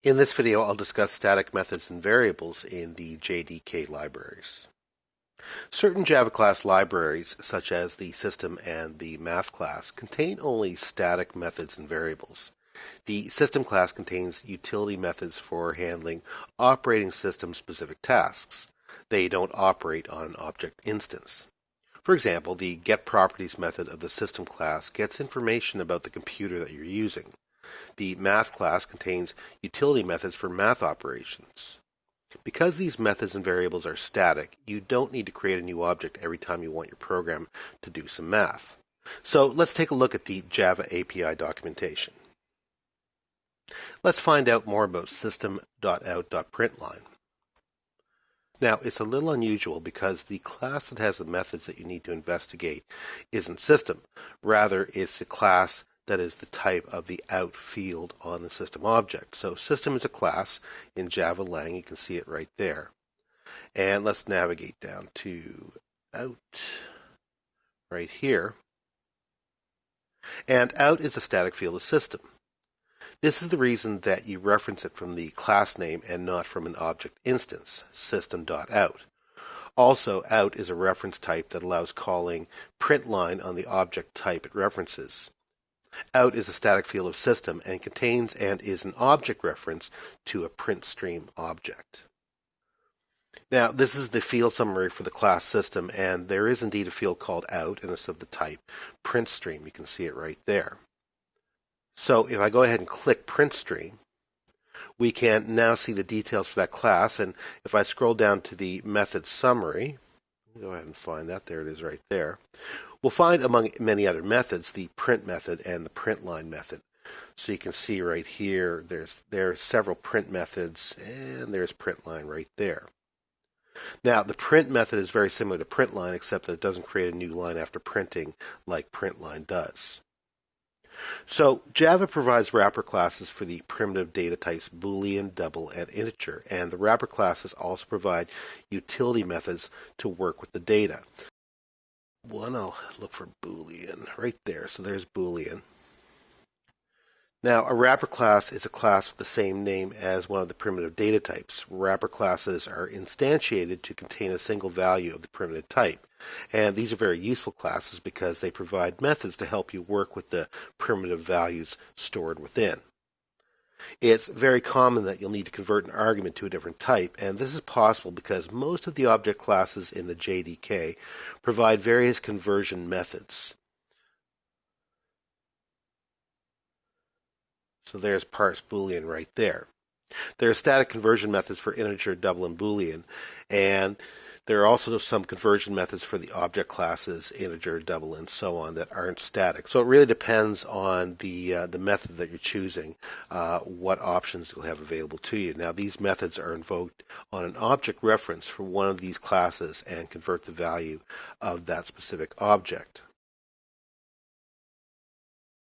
In this video, I'll discuss static methods and variables in the JDK libraries. Certain Java class libraries, such as the system and the math class, contain only static methods and variables. The system class contains utility methods for handling operating system-specific tasks. They don't operate on an object instance. For example, the getProperties method of the system class gets information about the computer that you're using. The math class contains utility methods for math operations. Because these methods and variables are static, you don't need to create a new object every time you want your program to do some math. So let's take a look at the Java API documentation. Let's find out more about system.out.println. Now, it's a little unusual because the class that has the methods that you need to investigate isn't system. Rather, it's the class that is the type of the out field on the system object. So system is a class in Java Lang. You can see it right there. And let's navigate down to out right here. And out is a static field of system. This is the reason that you reference it from the class name and not from an object instance, system.out. Also, out is a reference type that allows calling println on the object type it references. Out is a static field of system and contains and is an object reference to a print stream object. Now, this is the field summary for the class system, and there is indeed a field called out, and it's of the type print stream. You can see it right there. So if I go ahead and click print stream, we can now see the details for that class, and if I scroll down to the method summary, go ahead and find that. There it is right there. We'll find, among many other methods, the print method and the println method. So you can see right here, there are several print methods, and there's println right there. Now, the print method is very similar to println, except that it doesn't create a new line after printing like println does. So Java provides wrapper classes for the primitive data types Boolean, double, and integer, and the wrapper classes also provide utility methods to work with the data. I'll look for Boolean right there. So there's Boolean. Now, a wrapper class is a class with the same name as one of the primitive data types. Wrapper classes are instantiated to contain a single value of the primitive type. And these are very useful classes because they provide methods to help you work with the primitive values stored within. It's very common that you'll need to convert an argument to a different type, and this is possible because most of the object classes in the JDK provide various conversion methods. So there's parse Boolean right there. There are static conversion methods for integer, double, and Boolean, and there are also some conversion methods for the object classes, integer, double, and so on, that aren't static. So it really depends on the method that you're choosing, what options you'll have available to you. Now, these methods are invoked on an object reference for one of these classes and convert the value of that specific object.